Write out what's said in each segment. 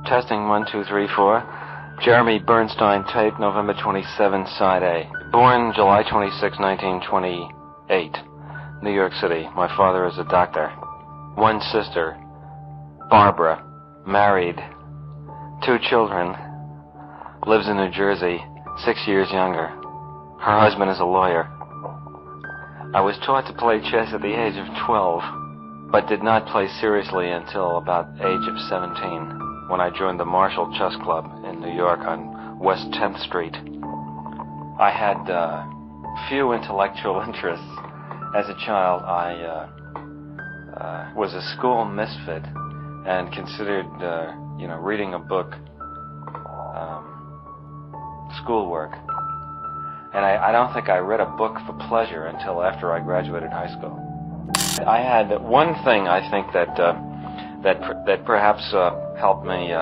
Testing 1, 2, 3, 4. Jeremy Bernstein, tape, November 27, side A. Born July 26, 1928, New York City. My father is a doctor. One sister, Barbara, married, 2 children, lives in New Jersey, 6 years younger. Her husband is a lawyer. I was taught to play chess at the age of 12, but did not play seriously until about age of 17, when I joined the Marshall Chess Club in New York on West 10th Street. I had few intellectual interests. As a child, I was a school misfit and considered, reading a book schoolwork. And I don't think I read a book for pleasure until after I graduated high school. I had one thing I think that perhaps helped me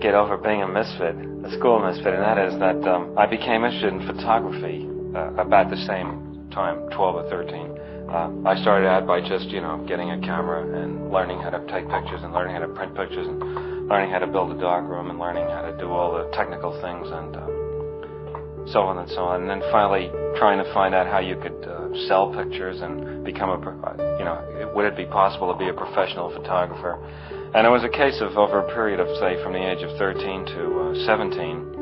get over being a misfit, a school misfit, and that is that I became interested in photography about the same time, 12 or 13. I started out by just, getting a camera and learning how to take pictures and learning how to print pictures and learning how to build a darkroom and learning how to do all the technical things and so on and so on. And then finally trying to find out how you could sell pictures and become would it be possible to be a professional photographer? And it was a case of over a period of, say, from the age of 13 to 17,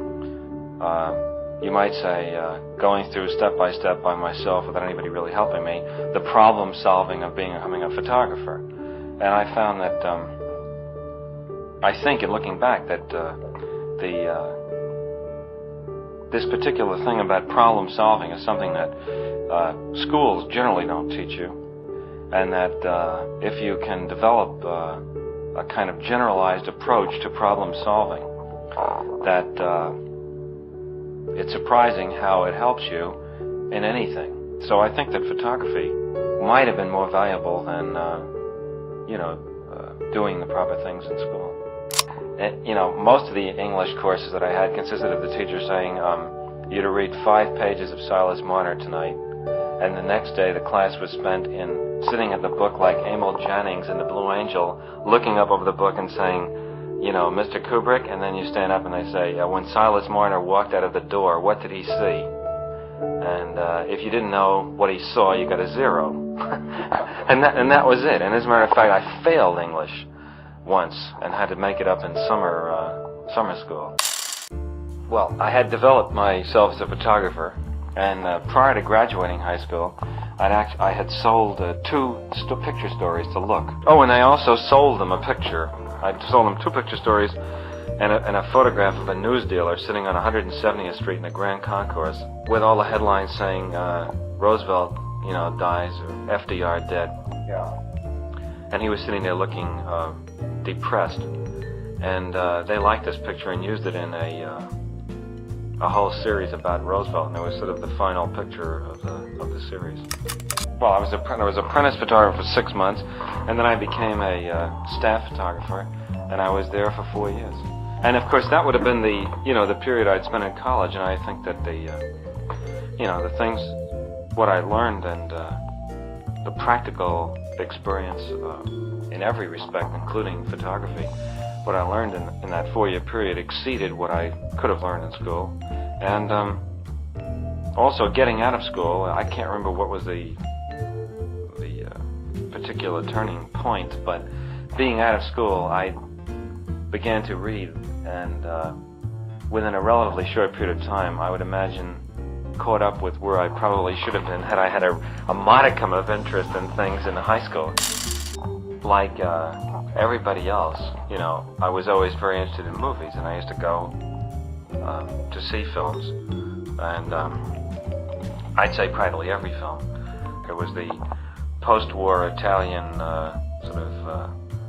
you might say, going through step by step by myself without anybody really helping me, the problem solving of becoming a photographer. And I found that, I think in looking back, that this particular thing about problem solving is something that schools generally don't teach you, and that if you can develop a kind of generalized approach to problem solving, that it's surprising how it helps you in anything. So I think that photography might have been more valuable than doing the proper things in school. Most of the English courses that I had consisted of the teacher saying, you're to read 5 pages of Silas Marner tonight, and the next day the class was spent in sitting at the book like Emil Jannings in The Blue Angel, looking up over the book and saying, Mr. Kubrick, and then you stand up and they say, when Silas Marner walked out of the door, what did he see? And if you didn't know what he saw, you got a 0. and that was it. And as a matter of fact, I failed English once and had to make it up in summer school. Well, I had developed myself as a photographer, and prior to graduating high school, I had sold 2 picture stories to Look. Oh, and I also sold them a picture. I sold them 2 picture stories and a photograph of a news dealer sitting on 170th Street in the Grand Concourse with all the headlines saying Roosevelt, dies, or FDR dead. Yeah. And he was sitting there looking depressed, and they liked this picture and used it in a whole series about Roosevelt, and it was sort of the final picture of the series. Well, I was apprentice photographer for 6 months, and then I became a staff photographer, and I was there for 4 years. And of course, that would have been the period I'd spent in college, and I think that the things, what I learned, and the practical experience in every respect, including photography, what I learned in that 4-year period exceeded what I could have learned in school. And also getting out of school, I can't remember what was the particular turning point, but being out of school, I began to read, and within a relatively short period of time, I would imagine caught up with where I probably should have been had I had a modicum of interest in things in high school. Like everybody else, I was always very interested in movies, and I used to go to see films, and I'd say practically every film. There was the post-war Italian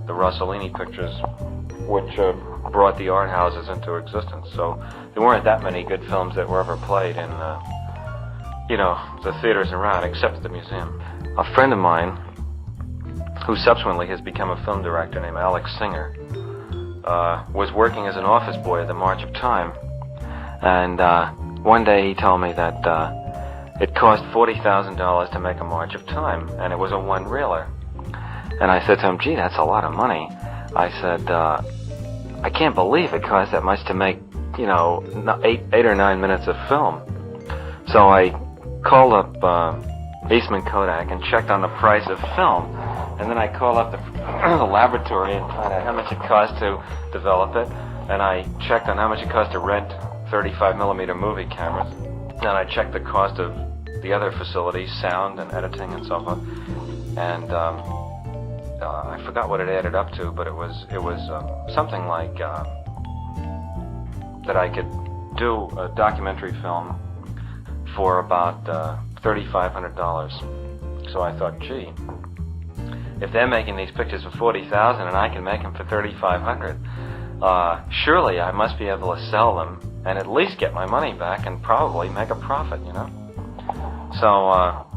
the Rossellini pictures, which brought the art houses into existence. So there weren't that many good films that were ever played in the theaters around, except at the museum. A friend of mine, who subsequently has become a film director, named Alex Singer, was working as an office boy at the March of Time, and one day he told me that it cost $40,000 to make a March of Time, and it was a 1-reeler. And I said to him, gee, that's a lot of money. I said, I can't believe it cost that much to make, you know, 8 or 9 minutes of film. So I called up Eastman Kodak and checked on the price of film, and then I called up the laboratory and found out how much it cost to develop it, and I checked on how much it cost to rent 35mm movie cameras, and I checked the cost of the other facilities, sound and editing and so forth, and I forgot what it added up to, but it was something like that I could do a documentary film for about $3,500. So I thought, gee, if they're making these pictures for $40,000 and I can make them for $3,500, surely I must be able to sell them and at least get my money back and probably make a profit, you know. So,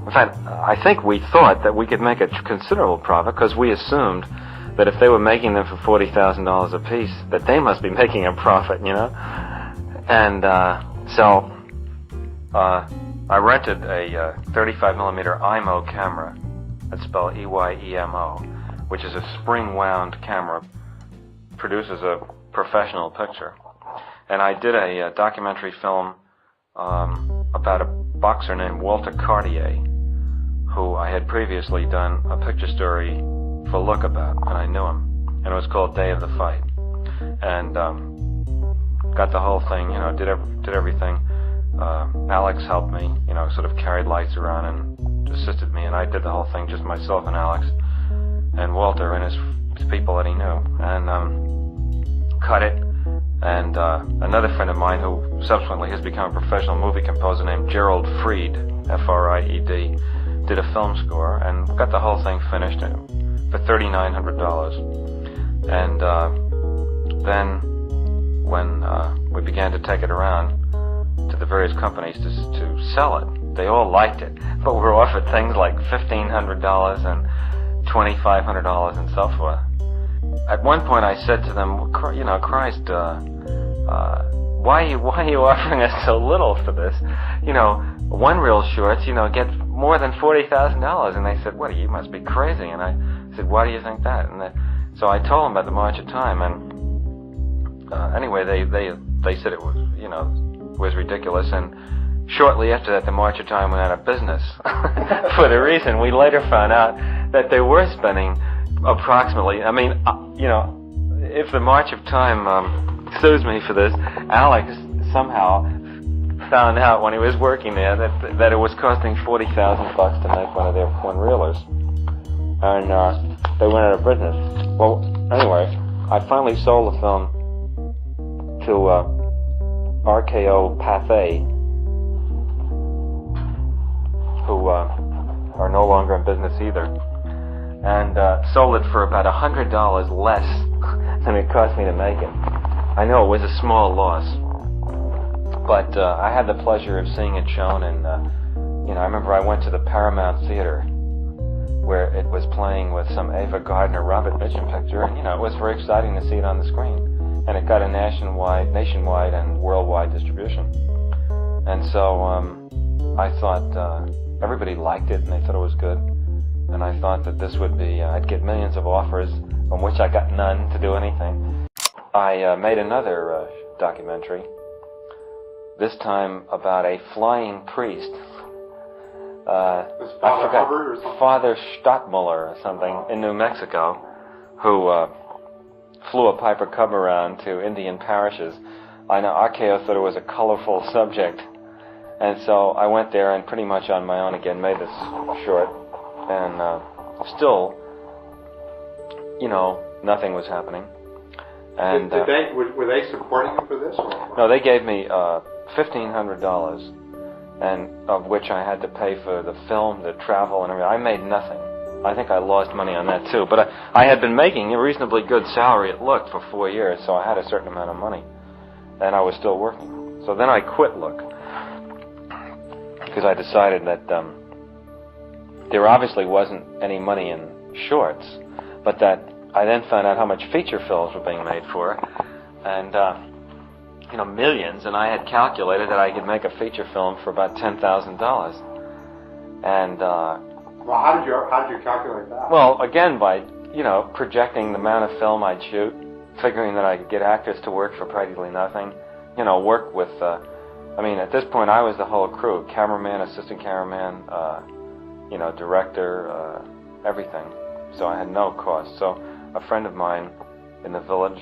in fact, I think we thought that we could make a considerable profit because we assumed that if they were making them for $40,000 a piece, that they must be making a profit, you know. And so I rented a 35mm IMO camera. That's spelled EYEMO, which is a spring-wound camera. Produces a professional picture. And I did a documentary film about a boxer named Walter Cartier, who I had previously done a picture story for Look about, and I knew him. And it was called Day of the Fight. And got the whole thing, you know, did everything. Alex helped me, you know, sort of carried lights around and assisted me, and I did the whole thing, just myself and Alex and Walter and his people that he knew, and cut it. And another friend of mine who subsequently has become a professional movie composer named Gerald Fried, F-R-I-E-D, did a film score and got the whole thing finished for $3,900. And then when we began to take it around to the various companies to sell it, they all liked it, but we were offered things like $1,500 and $2,500 and so forth. At one point I said to them, you know, Christ, why are you offering us so little for this? You know, one reel shorts, you know, get more than $40,000. And they said, what, you must be crazy. And I said, why do you think that? And so I told them about the March of Time, and anyway, they said it was, you know, was ridiculous. And shortly after that, the March of Time went out of business for the reason we later found out that they were spending approximately, I mean, you know, if the March of Time sues me for this, Alex somehow found out when he was working there that it was costing $40,000 to make one of their one-reelers, and they went out of business. Well, anyway, I finally sold the film to RKO Pathé, who are no longer in business either, and sold it for about $100 less than it cost me to make it. I know it was a small loss, but I had the pleasure of seeing it shown, and you know, I remember I went to the Paramount Theater where it was playing with some Ava Gardner, Robert Mitchum picture, and you know, it was very exciting to see it on the screen, and it got a nationwide and worldwide distribution. And so I thought everybody liked it, and they thought it was good. And I thought that this would be, I'd get millions of offers, from which I got none to do anything. I made another documentary, this time about a flying priest. I forgot, Father Stottmuller or something, in New Mexico, who flew a Piper Cub around to Indian parishes. I know RKO thought it was a colorful subject, and so I went there and pretty much on my own again made this short. And still, you know, nothing was happening. And were they supporting you for this? Or? No, they gave me $1,500, and of which I had to pay for the film, the travel, and everything. I made nothing. I think I lost money on that too. But I had been making a reasonably good salary at Look for 4 years, so I had a certain amount of money, and I was still working. So then I quit Look because I decided that there obviously wasn't any money in shorts, but that I then found out how much feature films were being made for it, and you know, millions. And I had calculated that I could make a feature film for about $10,000. And well, how did you calculate that? Well, again by, you know, projecting the amount of film I'd shoot figuring that I could get actors to work for practically nothing. You know, work with, I mean, at this point I was the whole crew, cameraman, assistant cameraman, you know, director, everything. So I had no cost. So a friend of mine in the village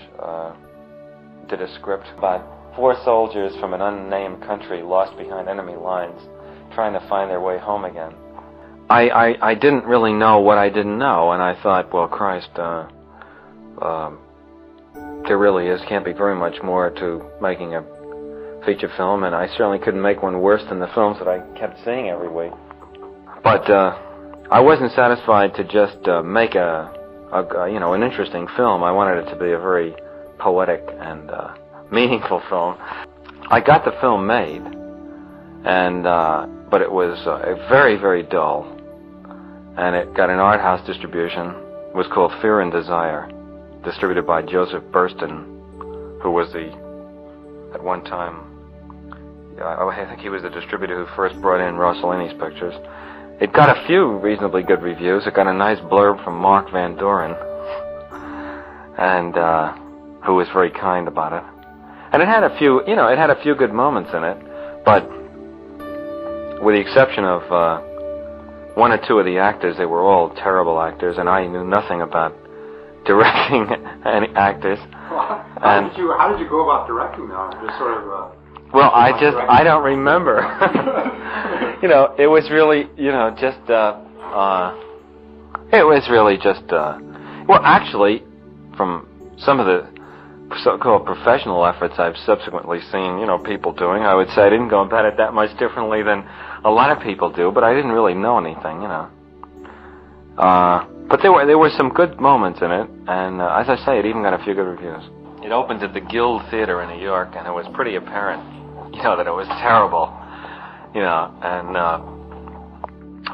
did a script about 4 soldiers from an unnamed country lost behind enemy lines trying to find their way home again. I didn't really know what I didn't know, and I thought, well, Christ, there really can't be very much more to making a feature film, and I certainly couldn't make one worse than the films that I kept seeing every week. But I wasn't satisfied to just make you know, an interesting film. I wanted it to be a very poetic and meaningful film. I got the film made, and but it was very, very dull, and it got an art house distribution. It was called Fear and Desire, distributed by Joseph Burston, who was at one time, I think he was the distributor who first brought in Rossellini's pictures. It got a few reasonably good reviews. It got a nice blurb from Mark Van Doren, and who was very kind about it. And it had a few, you know, it had a few good moments in it, but with the exception of 1 or 2 of the actors, they were all terrible actors, and I knew nothing about directing any actors. Well, how did you go about directing them? Just sort of. Well, I don't remember. You know, it was really, you know, just, it was really just, well, actually, from some of the so-called professional efforts I've subsequently seen, you know, people doing, I would say I didn't go about it that much differently than a lot of people do, but I didn't really know anything, you know. But there were some good moments in it, and as I say, it even got a few good reviews. It opened at the Guild Theater in New York, and it was pretty apparent, you know, that it was terrible, you know, and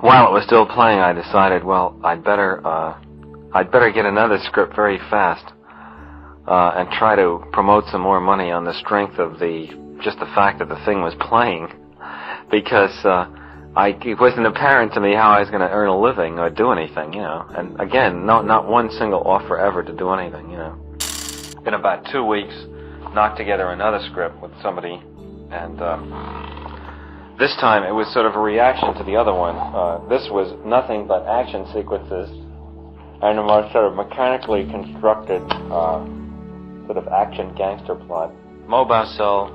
while it was still playing, I decided, well, I'd better get another script very fast, and try to promote some more money on the strength of just the fact that the thing was playing, because it wasn't apparent to me how I was going to earn a living or do anything, you know. And again, not one single offer ever to do anything, you know. In about 2 weeks, knocked together another script with somebody, and this time it was sort of a reaction to the other one. This was nothing but action sequences and a more sort of mechanically constructed sort of action gangster plot. Mo Bassel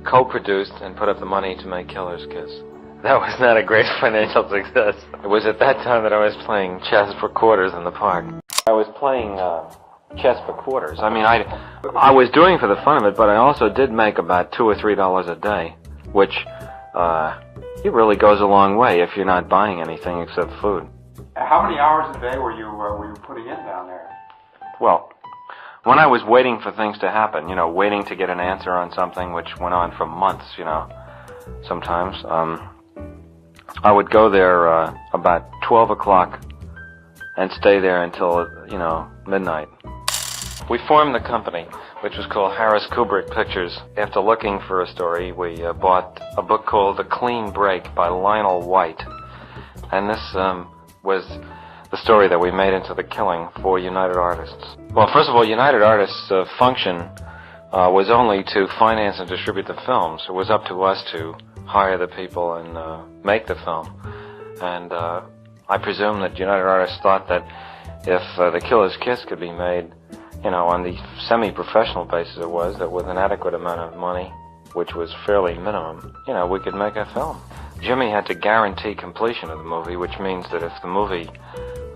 co-produced and put up the money to make Killer's Kiss. That was not a great financial success. It was at that time that I was playing chess for quarters in the park. I was playing chess for quarters. I mean, I was doing it for the fun of it, but I also did make about $2 or $3 a day, which it really goes a long way if you're not buying anything except food. How many hours a day were you putting in down there? Well, when I was waiting for things to happen, you know, waiting to get an answer on something, which went on for months, you know, sometimes, I would go there about 12 o'clock and stay there until, you know, midnight. We formed the company, which was called Harris Kubrick Pictures. After looking for a story, we bought a book called The Clean Break by Lionel White. And this was the story that we made into The Killing for United Artists. Well, first of all, United Artists' function was only to finance and distribute the films. It was up to us to hire the people and make the film. And I presume that United Artists thought that if The Killer's Kiss could be made, you know, on the semi-professional basis it was, that with an adequate amount of money, which was fairly minimum, you know, we could make a film. Jimmy had to guarantee completion of the movie, which means that if the movie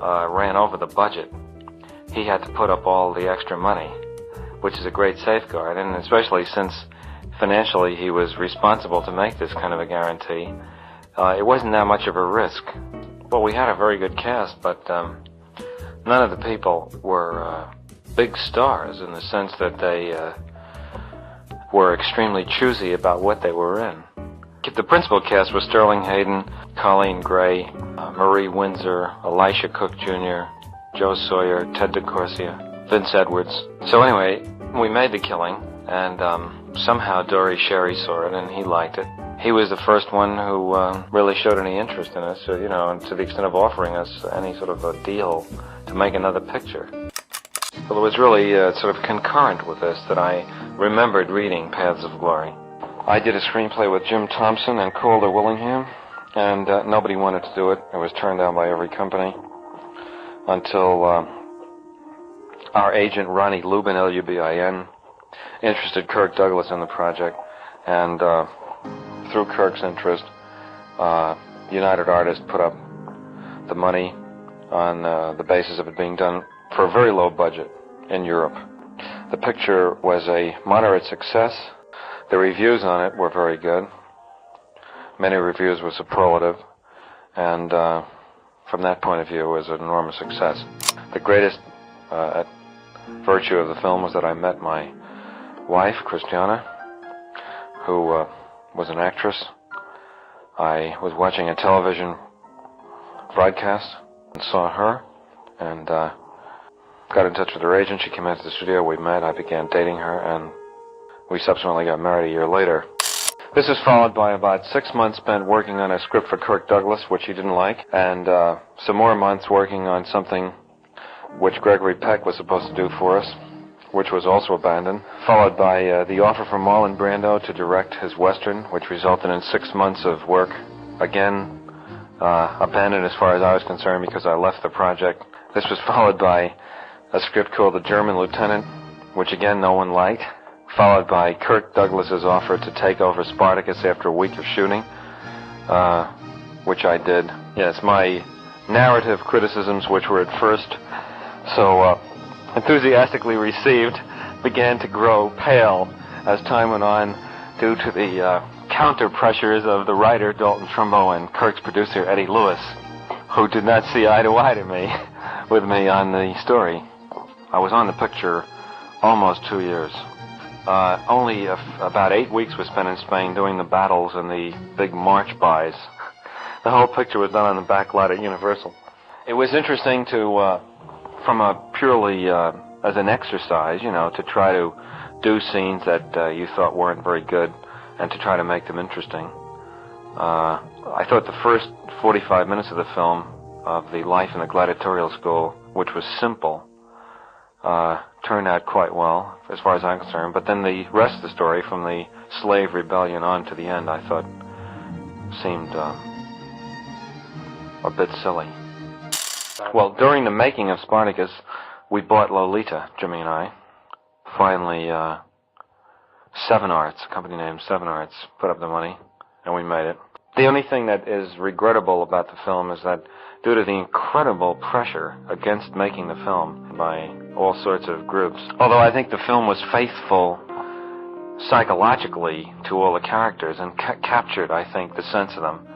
ran over the budget, he had to put up all the extra money, which is a great safeguard, and especially since financially he was responsible to make this kind of a guarantee, it wasn't that much of a risk. Well, we had a very good cast, but none of the people were big stars in the sense that they were extremely choosy about what they were in. The principal cast was Sterling Hayden, Colleen Gray, Marie Windsor, Elisha Cook Jr., Joe Sawyer, Ted DeCorsia, Vince Edwards. So anyway, we made The Killing, and somehow Dory Sherry saw it, and he liked it. He was the first one who really showed any interest in us, you know, to the extent of offering us any sort of a deal to make another picture. Well, it was really sort of concurrent with this that I remembered reading Paths of Glory. I did a screenplay with Jim Thompson and Calder Willingham, and nobody wanted to do it. It was turned down by every company until our agent, Ronnie Lubin, L-U-B-I-N, interested Kirk Douglas in the project, and through Kirk's interest, United Artists put up the money on the basis of it being done for a very low budget in Europe. The picture was a moderate success. The reviews on it were very good. Many reviews were superlative, and from that point of view, it was an enormous success. The greatest virtue of the film was that I met my wife, Christiana, who was an actress. I was watching a television broadcast and saw her, and got in touch with her agent. She came into the studio, we met, I began dating her, and we subsequently got married a year later. This is followed by about 6 months spent working on a script for Kirk Douglas, which he didn't like, and some more months working on something which Gregory Peck was supposed to do for us, which was also abandoned, followed by the offer from Marlon Brando to direct his Western, which resulted in 6 months of work, again abandoned as far as I was concerned because I left the project. This was followed by a script called The German Lieutenant, which again no one liked, followed by Kirk Douglas's offer to take over Spartacus after a week of shooting, which I did. Yes, my narrative criticisms, which were at first so enthusiastically received, began to grow pale as time went on due to the counter pressures of the writer Dalton Trumbo and Kirk's producer Eddie Lewis, who did not see eye to eye to me with me on the story. I was on the picture almost 2 years. Only about 8 weeks was spent in Spain doing the battles and the big march-bys. The whole picture was done on the back lot at Universal. It was interesting to, from a purely as an exercise, to try to do scenes that you thought weren't very good and to try to make them interesting. I thought the first 45 minutes of the film, of the life in the gladiatorial school, which was simple, turned out quite well, as far as I'm concerned. But then the rest of the story, from the slave rebellion on to the end, I thought seemed a bit silly. Well, during the making of Spartacus, we bought Lolita, Jimmy and I. Finally, Seven Arts, a company named Seven Arts, put up the money, and we made it. The only thing that is regrettable about the film is that due to the incredible pressure against making the film by all sorts of groups, although I think the film was faithful psychologically to all the characters and captured, I think, the sense of them,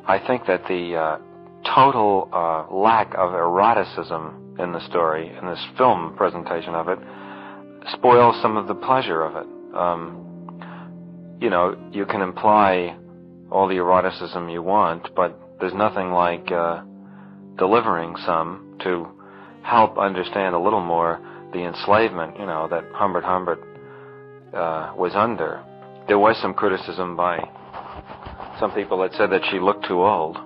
I think that the total lack of eroticism in the story, in this film presentation of it, spoils some of the pleasure of it. You can imply all the eroticism you want, but there's nothing like delivering some to help understand a little more the enslavement, that Humbert was under. There was some criticism by some people that said that she looked too old,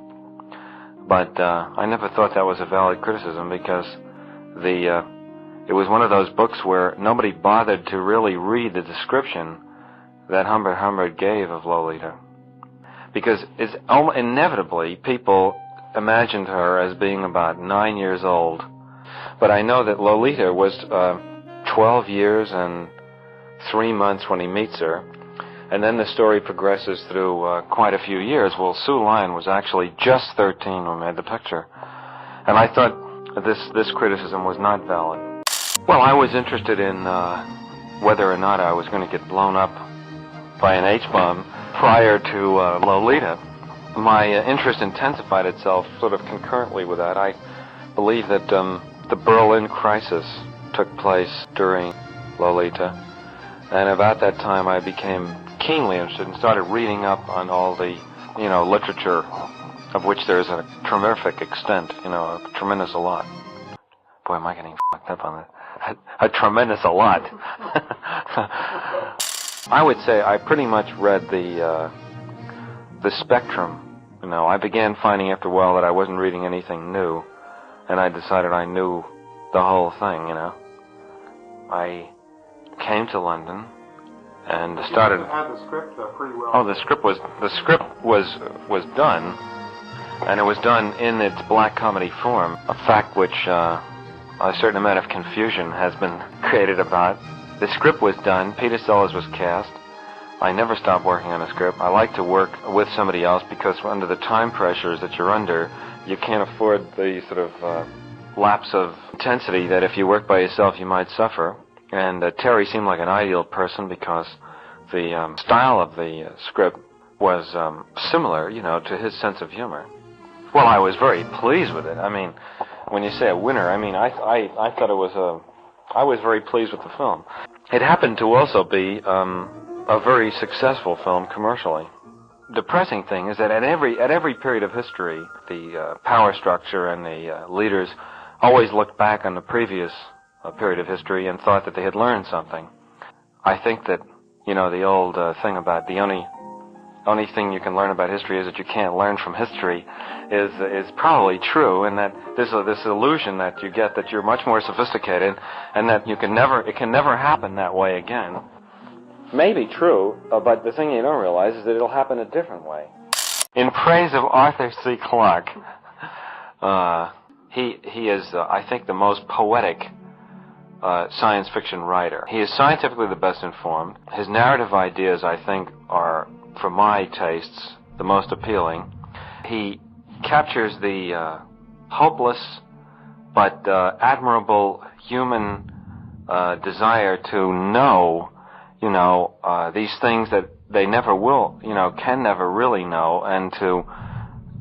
but I never thought that was a valid criticism because it was one of those books where nobody bothered to really read the description that Humbert gave of Lolita, because it's inevitably people imagined her as being about 9 years old. But I know that Lolita was 12 years and 3 months when he meets her, and then the story progresses through quite a few years. Well, Sue Lyon was actually just 13 when we made the picture, and I thought this criticism was not valid. Well, I was interested in whether or not I was going to get blown up by an H-bomb prior to Lolita. My interest intensified itself sort of concurrently with that. I believe that the Berlin crisis took place during Lolita, and about that time I became keenly interested and started reading up on all the, literature, of which there's a terrific extent, a tremendous a lot. Boy, am I getting fucked up on that. A tremendous a lot. I would say I pretty much read the spectrum. I began finding after a while that I wasn't reading anything new, and I decided I knew the whole thing, I came to London and started. You had the script pretty well. Oh, the script was done, and it was done in its black comedy form, a fact which a certain amount of confusion has been created about. The script was done. Peter Sellers was cast. I never stopped working on a script. I like to work with somebody else because under the time pressures that you're under, you can't afford the sort of lapse of intensity that if you work by yourself you might suffer. And Terry seemed like an ideal person because the style of the script was similar, you know, to his sense of humor. Well, I was very pleased with it. I mean, when you say a winner, I mean, I thought it was I was very pleased with the film. It happened to also be a very successful film commercially. Depressing thing is that at every period of history, the power structure and the leaders always looked back on the previous period of history and thought that they had learned something. I think that, you know, the old thing about the only thing you can learn about history is that you can't learn from history is probably true, and that this illusion that you get that you're much more sophisticated and that it can never happen that way again may be true, but the thing you don't realize is that it'll happen a different way. In praise of Arthur C. Clarke, he is, I think, the most poetic science fiction writer. He is scientifically the best informed. His narrative ideas, I think, are, for my tastes, the most appealing. He captures the hopeless but admirable human desire to know, you know, these things that they never will, you know, can never really know, and to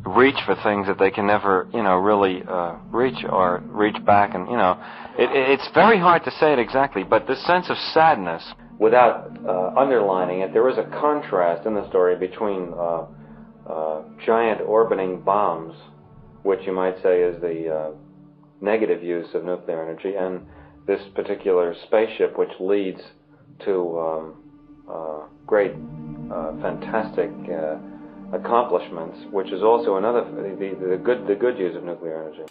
reach for things that they can never, you know, really reach or reach back. And, you know, it's very hard to say it exactly, but this sense of sadness, without underlining it, there is a contrast in the story between giant orbiting bombs, which you might say is the negative use of nuclear energy, and this particular spaceship which leads to great, fantastic accomplishments, which is also another the good use of nuclear energy.